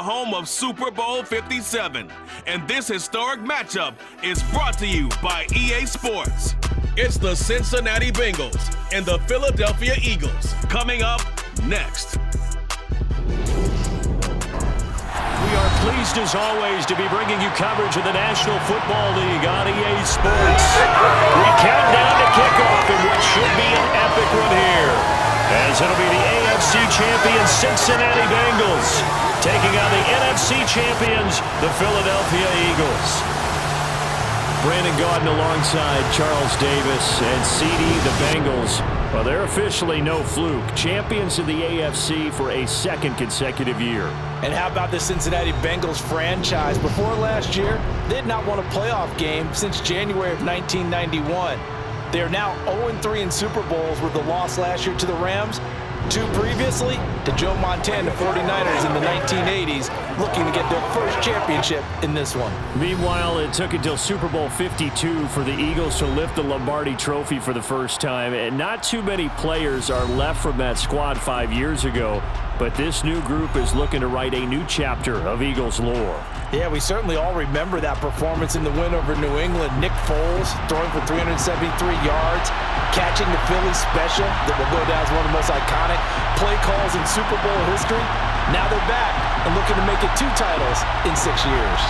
home of Super Bowl 57. And this historic matchup is brought to you by EA Sports. It's the Cincinnati Bengals and the Philadelphia Eagles coming up next. We are pleased, as always, to be bringing you coverage of the National Football League on EA Sports. We count down to kickoff in what should be an epic one here, as it'll be the AFC champion Cincinnati Bengals taking on the NFC champions, the Philadelphia Eagles. Brandon Gaudin alongside Charles Davis and CD, the Bengals. Well, they're officially no fluke. Champions of the AFC for a second consecutive year. And how about the Cincinnati Bengals franchise? Before last year, they had not won a playoff game since January of 1991. They are now 0-3 in Super Bowls with the loss last year to the Rams, 2 previously to Joe Montana 49ers in the 1980s, looking to get their first championship in this one. Meanwhile, it took until Super Bowl 52 for the Eagles to lift the Lombardi Trophy for the first time, and not too many players are left from that squad 5 years ago, but this new group is looking to write a new chapter of Eagles lore. Yeah, we certainly all remember that performance in the win over New England. Nick Foles throwing for 373 yards, catching the Philly special that will go down as one of the most iconic play calls in Super Bowl history. Now they're back and looking to make it 2 titles in 6 years.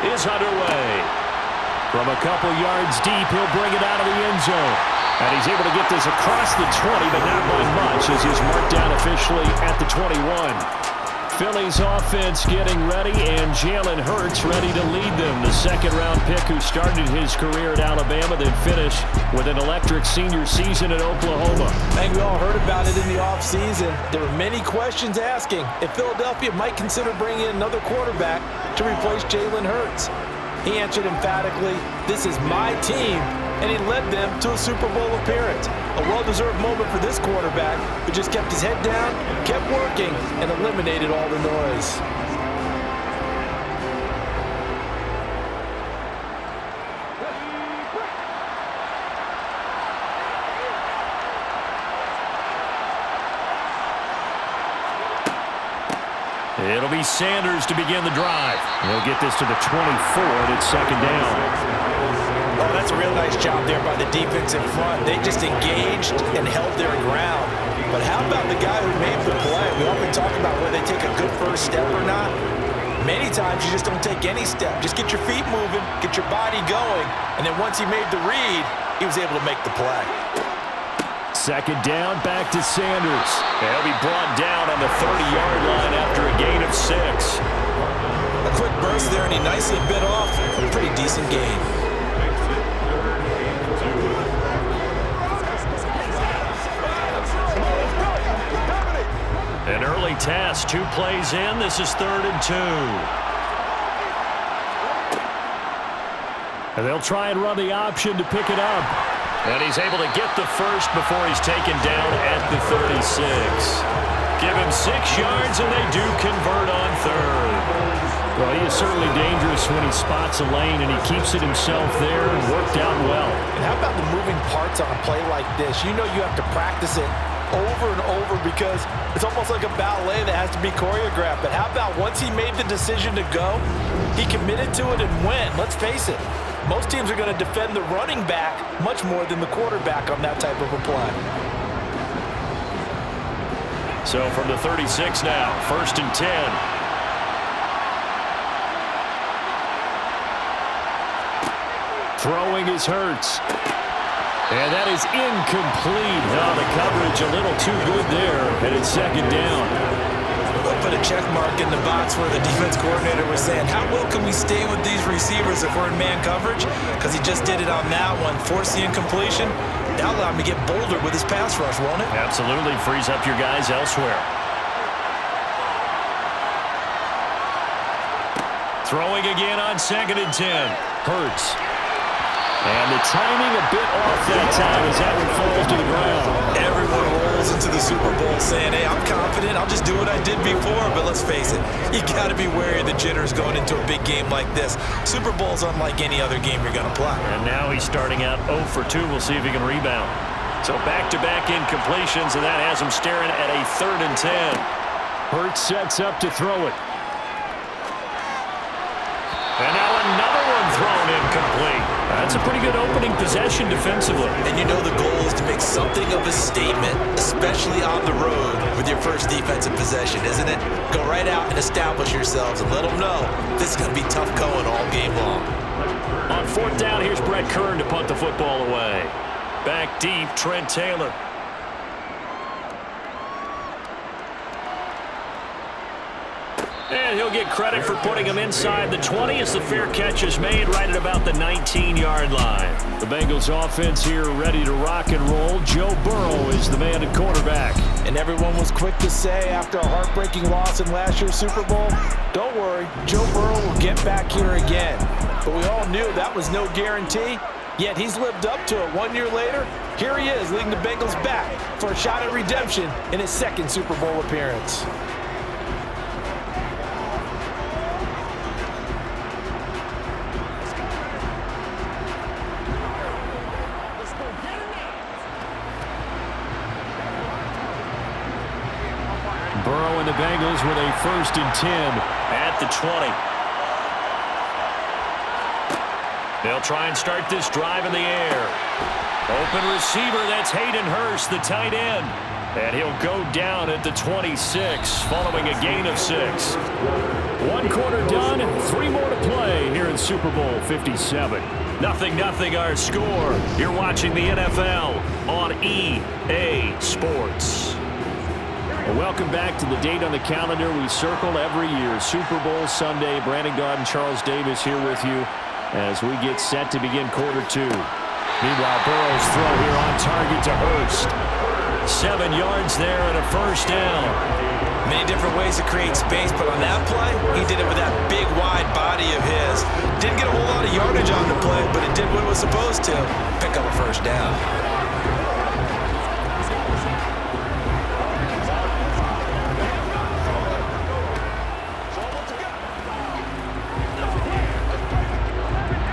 Is underway. From a couple yards deep, he'll bring it out of the end zone. And he's able to get this across the 20, but not by much, as he's marked down officially at the 21. Philly's offense getting ready, and Jalen Hurts ready to lead them. The second-round pick who started his career at Alabama, then finished with an electric senior season at Oklahoma. I think we all heard about it in the offseason. There were many questions asking if Philadelphia might consider bringing in another quarterback to replace Jalen Hurts. He answered emphatically, "This is my team," and he led them to a Super Bowl appearance. A well-deserved moment for this quarterback who just kept his head down, kept working, and eliminated all the noise. It'll be Sanders to begin the drive. He'll get this to the 24, and it's second down. Oh, that's a real nice job there by the defense in front. They just engaged and held their ground. But how about the guy who made the play? We often talk about whether they take a good first step or not. Many times you just don't take any step. Just get your feet moving, get your body going, and then once he made the read, he was able to make the play. Second down, back to Sanders. He'll be brought down on the 30-yard line after a gain of 6. A quick burst there, and he nicely bit off a pretty decent gain. An early test, 2 plays in. This is 3rd and 2. And they'll try and run the option to pick it up. And he's able to get the first before he's taken down at the 36. Give him 6 yards, and they do convert on 3rd. Well, he is certainly dangerous when he spots a lane, and he keeps it himself there and worked out well. And how about the moving parts on a play like this? You know you have to practice it over and over because it's almost like a ballet that has to be choreographed. But how about once he made the decision to go, he committed to it and went. Let's face it. Most teams are going to defend the running back much more than the quarterback on that type of a play. So from the 36 now, 1st and 10. Throwing is Hurts. And that is incomplete. Now the coverage a little too good there, and it's second down. But put a check mark in the box where the defense coordinator was saying, how well can we stay with these receivers if we're in man coverage? Because he just did it on that one, forced the incompletion. That'll allow him to get bolder with his pass rush, won't it? Absolutely. Frees up your guys elsewhere. Throwing again on 2nd and 10. Hurts. And the timing a bit off that time as that one falls to the ground. Everyone rolls into the Super Bowl saying, hey, I'm confident. I'll just do what I did before. But let's face it, you got to be wary of the jitters going into a big game like this. Super Bowl's unlike any other game you're going to play. And now he's starting out 0 for 2. We'll see if he can rebound. So back-to-back incompletions, and that has him staring at a 3rd and 10. Hurts sets up to throw it. And now another one thrown incomplete. That's a pretty good opening possession defensively. And you know the goal is to make something of a statement, especially on the road with your first defensive possession, isn't it? Go right out and establish yourselves and let them know this is going to be tough going all game long. On 4th down, here's Brett Kern to punt the football away. Back deep, Trent Taylor. And he'll get credit for putting him inside the 20 as the fair catch is made right at about the 19-yard line. The Bengals offense here ready to rock and roll. Joe Burrow is the man at quarterback. And everyone was quick to say after a heartbreaking loss in last year's Super Bowl, don't worry, Joe Burrow will get back here again. But we all knew that was no guarantee, yet he's lived up to it 1 year later. Here he is leading the Bengals back for a shot at redemption in his 2nd Super Bowl appearance. Burrow and the Bengals with a 1st and 10 at the 20. They'll try and start this drive in the air. Open receiver, that's Hayden Hurst, the tight end. And he'll go down at the 26 following a gain of 6. 1 quarter done, 3 more to play here in Super Bowl 57. 0-0 our score. You're watching the NFL on EA Sports. Well, welcome back to the date on the calendar we circle every year. Super Bowl Sunday. Brandon Gaudin, Charles Davis here with you as we get set to begin quarter 2. Meanwhile, Burrow's throw here on target to Hurst. 7 yards there and a 1st down. Many different ways to create space, but on that play, he did it with that big, wide body of his. Didn't get a whole lot of yardage on the play, but it did what it was supposed to. Pick up a 1st down.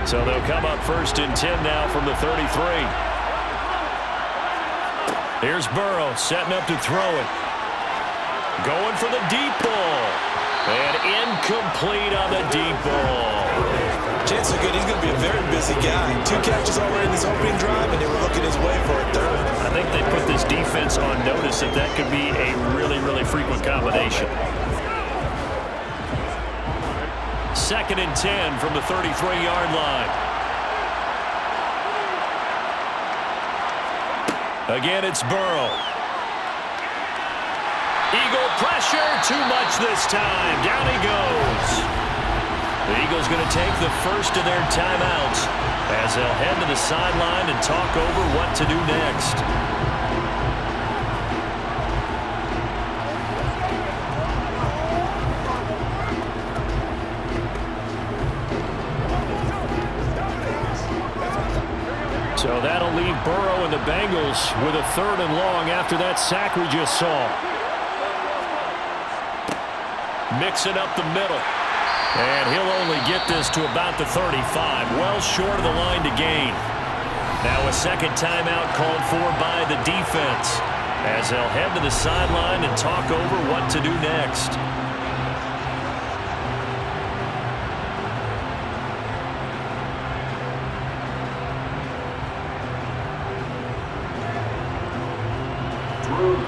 So they'll come up 1st and 10 now from the 33. Here's Burrow setting up to throw it. Going for the deep ball. And incomplete on the deep ball. Chances are good he's going to be a very busy guy. 2 catches already in this opening drive, and they were looking his way for a 3rd. I think they put this defense on notice that that could be a really, really frequent combination. 2nd and 10 from the 33-yard line. Again, it's Burrow. Eagle pressure, too much this time. Down he goes. The Eagles going to take the first of their timeouts as they'll head to the sideline and talk over what to do next. So that'll leave Burrow and the Bengals with a 3rd and long after that sack we just saw. Mixing up the middle. And he'll only get this to about the 35, well short of the line to gain. Now a 2nd timeout called for by the defense as they'll head to the sideline and talk over what to do next.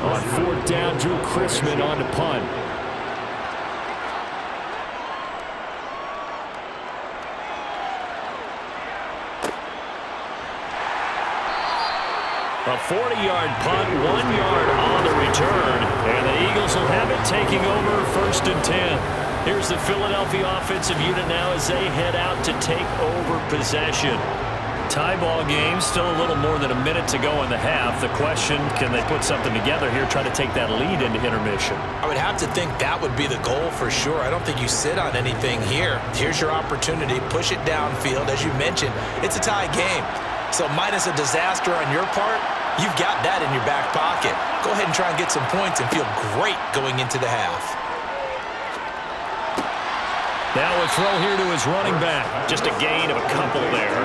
On 4th down, Drew Chrisman on to punt. A 40-yard punt, 1 yard on the return, and the Eagles will have it taking over 1st and 10. Here's the Philadelphia offensive unit now as they head out to take over possession. Tie ball game, still a little more than a minute to go in the half. The question, can they put something together here, try to take that lead into intermission? I would have to think that would be the goal for sure. I don't think you sit on anything here. Here's your opportunity. Push it downfield. As you mentioned, it's a tie game. So minus a disaster on your part, you've got that in your back pocket. Go ahead and try and get some points and feel great going into the half. Now a throw here to his running back. Just a gain of a couple there.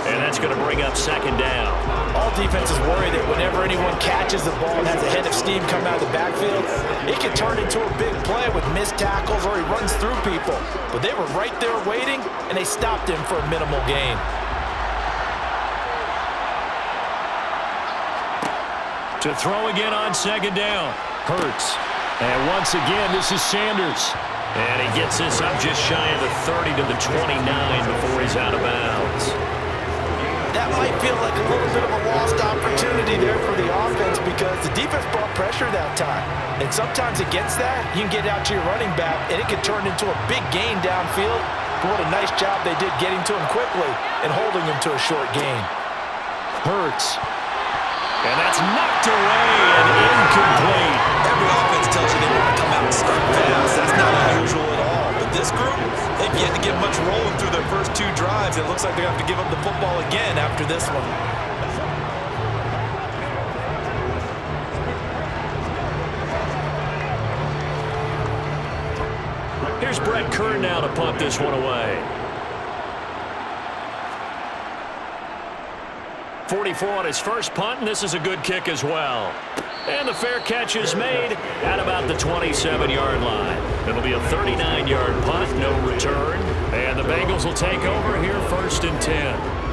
And that's going to bring up 2nd down. All defenses worry that whenever anyone catches the ball and has a head of steam come out of the backfield, it can turn into a big play with missed tackles or he runs through people. But they were right there waiting, and they stopped him for a minimal gain. To throw again on 2nd down. Hurts. And once again, this is Sanders. And he gets this up just shy of the 30 to the 29 before he's out of bounds. That might feel like a little bit of a lost opportunity there for the offense because the defense brought pressure that time. And sometimes against that, you can get out to your running back, and it can turn into a big gain downfield. But what a nice job they did getting to him quickly and holding him to a short gain. Hurts. And that's knocked away and incomplete. Every offense tells you they want to come out and start fast. That's not unusual at all. But this group, they've yet to get much rolling through their first 2 drives. It looks like they have to give up the football again after this one. Here's Brett Kern now to punt this one away. 44 on his first punt, and this is a good kick as well. And the fair catch is made at about the 27-yard line. It'll be a 39-yard punt, no return. And the Bengals will take over here 1st and 10.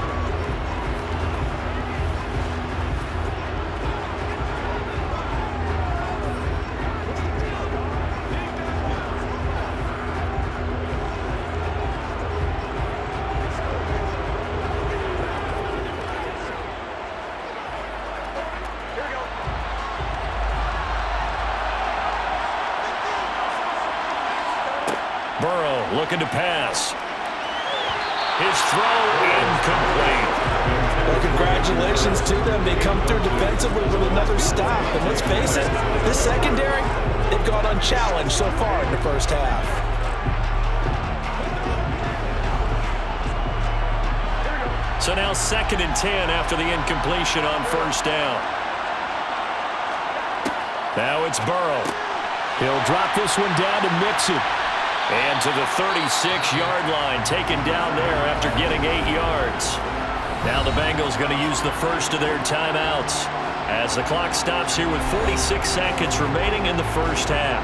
Looking to pass. His throw incomplete. Well, congratulations to them. They come through defensively with another stop. And let's face it, this secondary, they've gone unchallenged so far in the first half. So now 2nd and 10 after the incompletion on 1st down. Now it's Burrow. He'll drop this one down to Mixon. And to the 36-yard line, taken down there after getting 8 yards. Now the Bengals going to use the first of their timeouts as the clock stops here with 46 seconds remaining in the first half.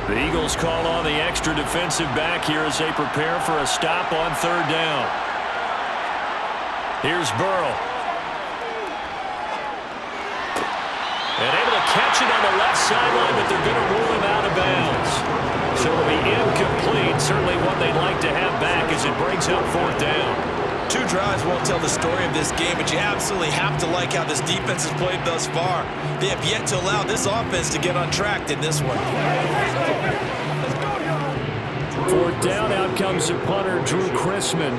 The Eagles call on the extra defensive back here as they prepare for a stop on 3rd down. Here's Burrow. And able to catch it on the left sideline, but they're going to rule him out of bounds. So it'll be incomplete. Certainly what they'd like to have back as it brings up 4th down. 2 drives won't tell the story of this game, but you absolutely have to like how this defense has played thus far. They have yet to allow this offense to get on track in this one. 4th down, out comes the punter, Drew Chrisman.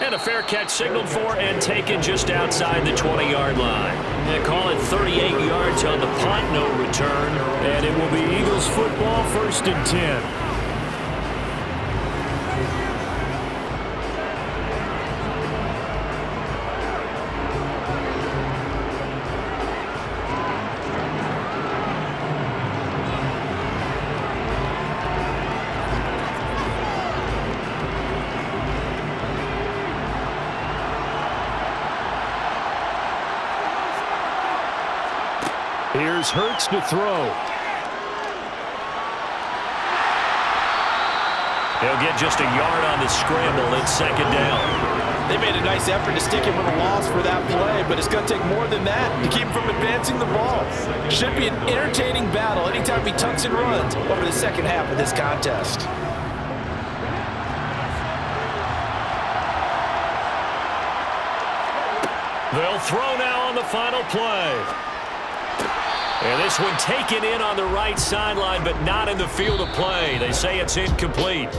And a fair catch signaled for and taken just outside the 20-yard line. They call it 38 yards on the punt, no return. And it will be Eagles football, 1st and 10. Here's Hurts to throw. He'll get just a yard on the scramble. It's 2nd down. They made a nice effort to stick him with a loss for that play, but it's going to take more than that to keep him from advancing the ball. Should be an entertaining battle anytime he tucks and runs over the second half of this contest. They'll throw now on the final play. And this one taken in on the right sideline, but not in the field of play. They say it's incomplete.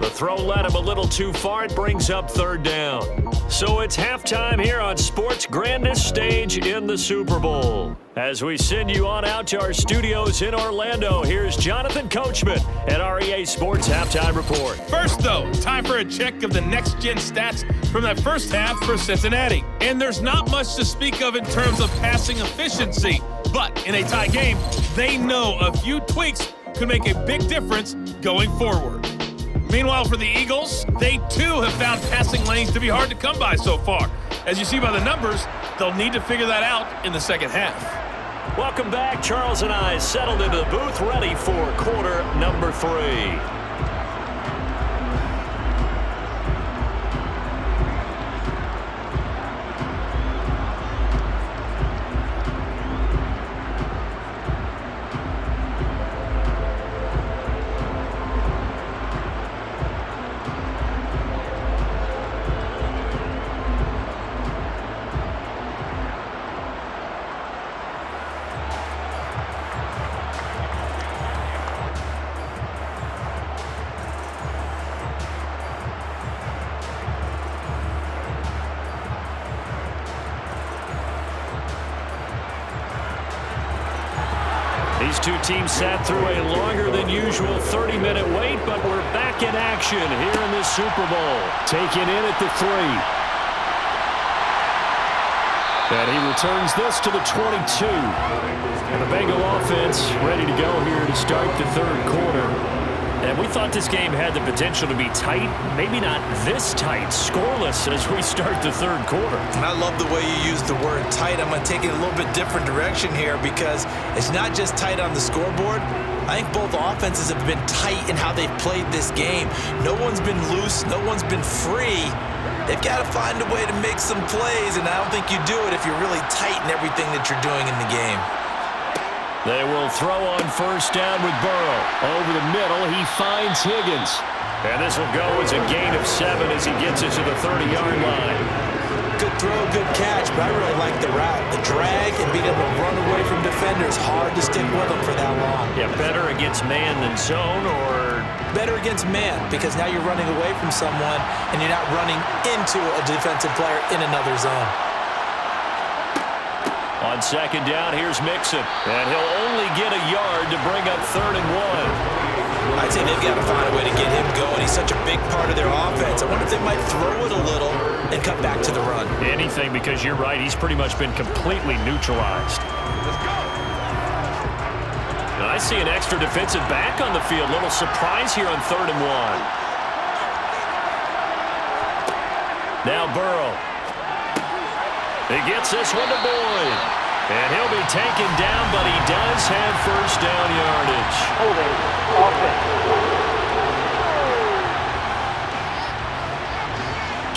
The throw led him a little too far. It brings up third down. So it's halftime here on sports' grandest stage in the Super Bowl. As we send you on out to our studios in Orlando, here's Jonathan Coachman at REA Sports Halftime Report. First, though, time for a check of the next-gen stats from that first half for Cincinnati. And there's not much to speak of in terms of passing efficiency. But in a tie game, they know a few tweaks could make a big difference going forward. Meanwhile, for the Eagles, they too have found passing lanes to be hard to come by so far. As you see by the numbers, they'll need to figure that out in the second half. Welcome back. Charles and I settled into the booth, ready for quarter number 3. These two teams sat through a longer than usual 30-minute wait, but we're back in action here in this Super Bowl. Taken in at the 3. And he returns this to the 22. And the Bengal offense ready to go here to start the third quarter. And we thought this game had the potential to be tight, maybe not this tight, scoreless as we start the third quarter. And I love the way you use the word tight. I'm going to take it a little bit different direction here because it's not just tight on the scoreboard. I think both offenses have been tight in how they've played this game. No one's been loose. No one's been free. They've got to find a way to make some plays, and I don't think you do it if you're really tight in everything that you're doing in the game. They will throw on first down with Burrow. Over the middle, he finds Higgins. And this will go as a gain of 7 as he gets it to the 30-yard line. Good throw, good catch, but I really like the route. The drag and being able to run away from defenders, hard to stick with them for that long. Yeah, better against man than zone, or? Better against man, because now you're running away from someone and you're not running into a defensive player in another zone. On second down, here's Mixon. And he'll only get a yard to bring up 3rd and 1. I'd say they've got to find a way to get him going. He's such a big part of their offense. I wonder if they might throw it a little and cut back to the run. Anything, because you're right. He's pretty much been completely neutralized. Now, I see an extra defensive back on the field. Little surprise here on 3rd and 1. Now Burrow. He gets this one to Boyd. And he'll be taken down, but he does have first down yardage. Holding offense.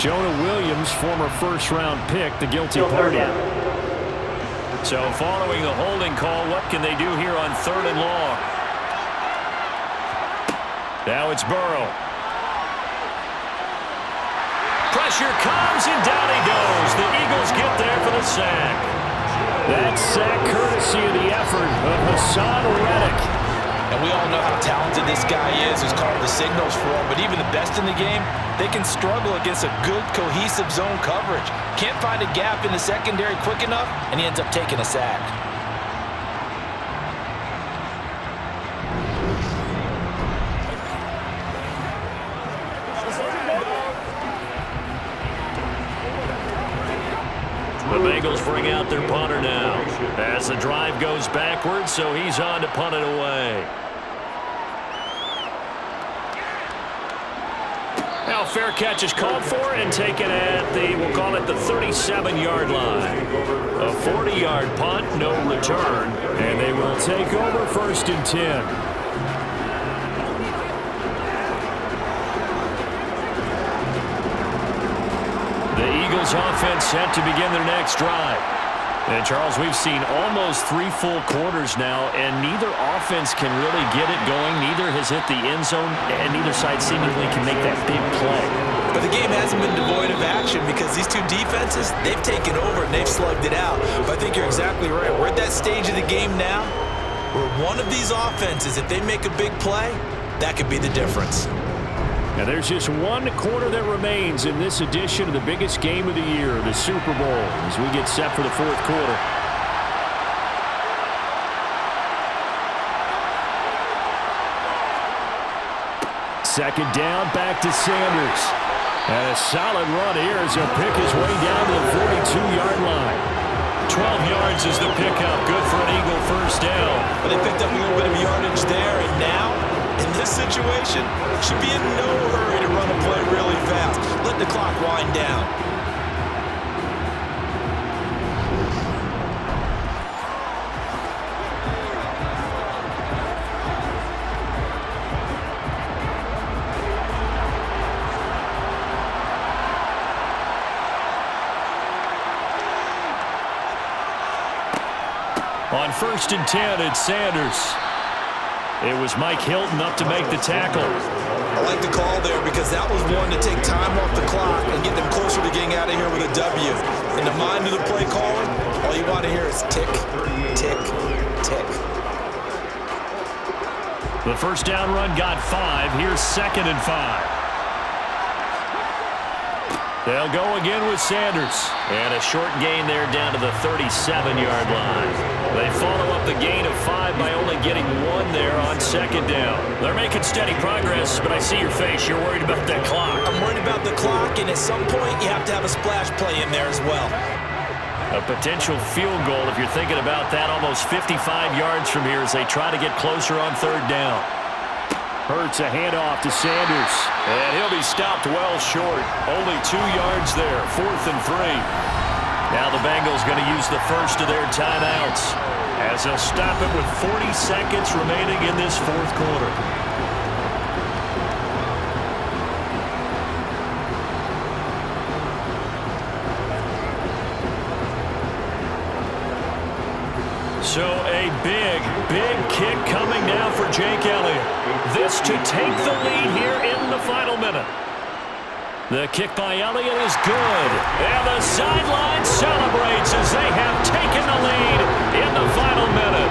Jonah Williams, former first-round pick, the guilty party. So following the holding call, what can they do here on 3rd and long? Now it's Burrow. Pressure comes, and down he goes. The Eagles get there for the sack. That sack courtesy of the effort of Hassan Reddick. And we all know how talented this guy is who's called the signals for him, but even the best in the game, they can struggle against a good, cohesive zone coverage. Can't find a gap in the secondary quick enough, and he ends up taking a sack. The Bengals bring out their punter now as the drive goes backwards, so he's on to punt it away. Now fair catch is called for and taken at the, we'll call it the 37-yard line. A 40-yard punt, no return, and they will take over 1st and 10. The Eagles offense set to begin their next drive. And, Charles, we've seen almost 3 full quarters now, and neither offense can really get it going. Neither has hit the end zone, and neither side seemingly can make that big play. But the game hasn't been devoid of action because these two defenses, they've taken over and they've slugged it out. But I think you're exactly right. We're at that stage of the game now where one of these offenses, if they make a big play, that could be the difference. And there's just one quarter that remains in this edition of the biggest game of the year, the Super Bowl, as we get set for the fourth quarter. Second down, back to Sanders. And a solid run here as he'll pick his way down to the 42-yard line. 12 yards is the pickup. Good for an Eagle first down. But they picked up a little bit of yardage there, and now, in this situation, should be in no hurry to run a play really fast. Let the clock wind down. On 1st and 10, it's Sanders. It was Mike Hilton up to make the tackle. I like the call there because that was one to take time off the clock and get them closer to getting out of here with a W. In the mind of the play caller, all you want to hear is tick, tick, tick. The first down run got 5. Here's 2nd and 5. They'll go again with Sanders. And a short gain there down to the 37-yard line. They follow up the gain of 5 by only getting 1 there on 2nd down. They're making steady progress, but I see your face. You're worried about that clock. I'm worried about the clock, and at some point you have to have a splash play in there as well. A potential field goal, if you're thinking about that, almost 55 yards from here as they try to get closer on 3rd down. Hurts a handoff to Sanders, and he'll be stopped well short. Only 2 yards there, 4th and 3. Now the Bengals going to use the first of their timeouts as they'll stop it with 40 seconds remaining in this fourth quarter. So a big, big kick coming now for Jake Elliott. This to take the lead here in the final minute. The kick by Elliott is good. And the sideline celebrates as they have taken the lead in the final minute.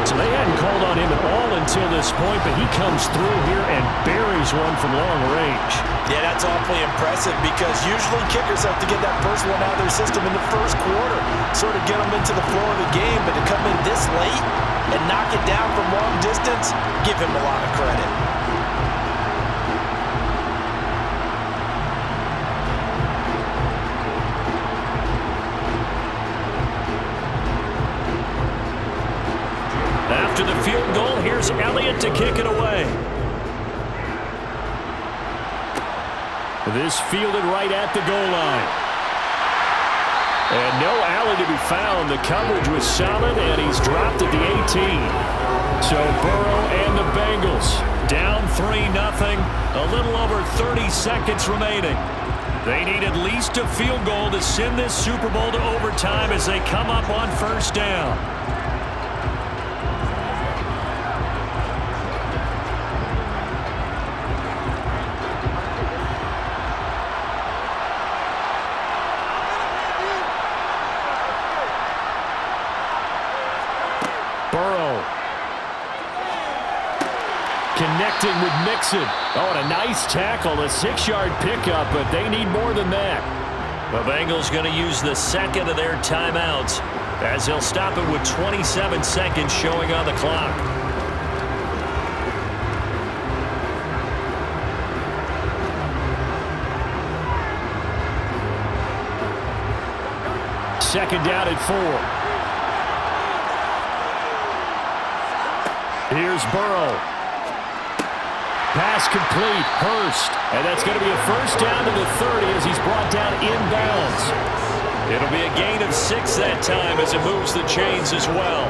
So they hadn't called on him at all until this point, but he comes through here and buries one from long range. Yeah, that's awfully impressive because usually kickers have to get that first one out of their system in the first quarter, sort of get them into the flow of the game, but to come in this late and knock it down from long distance, give him a lot of credit. After the field goal, here's Elliott to kick it away. This fielded right at the goal line. And no alley to be found. The coverage was solid, and he's dropped at the 18. So Burrow and the Bengals down 3-0. A little over 30 seconds remaining. They need at least a field goal to send this Super Bowl to overtime as they come up on 1st down. Connecting with Mixon. Oh, and a nice tackle, a 6-yard pickup, but they need more than that. The Bengals going to use the second of their timeouts as they'll stop it with 27 seconds showing on the clock. Second down at 4. Here's Burrow. Pass complete, Hurst. And that's going to be a first down to the 30 as he's brought down inbounds. It'll be a gain of 6 that time as it moves the chains as well.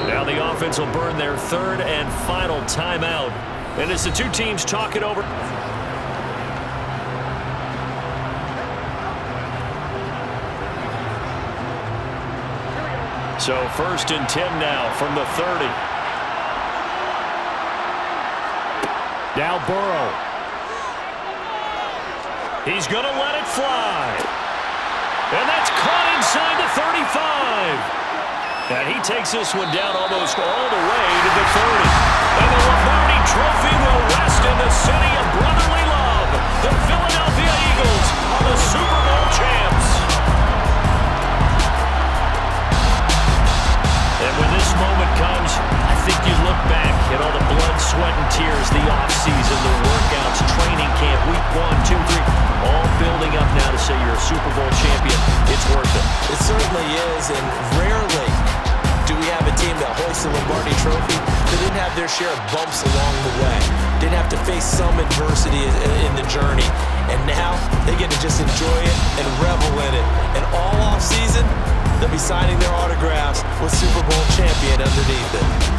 Now the offense will burn their 3rd and final timeout. And as the two teams talk it over. So 1st and 10 now from the 30. Now Burrow. He's going to let it fly. And that's caught inside the 35. And he takes this one down almost all the way to the 30. And the Lombardi Trophy will rest in the city of brotherly love. The Philadelphia Eagles are the Super Bowl champs. And when this moment comes, I think you look back at all the blood, sweat, and tears, the offseason, the workouts, training camp, week 1, 2, 3, all building up now to say you're a Super Bowl champion. It's worth it. It certainly is, and rarely do we have a team that hoists the Lombardi Trophy that didn't have their share of bumps along the way, didn't have to face some adversity in the journey, and now they get to just enjoy it and revel in it. And all off season, they'll be signing their autographs with Super Bowl champion underneath it.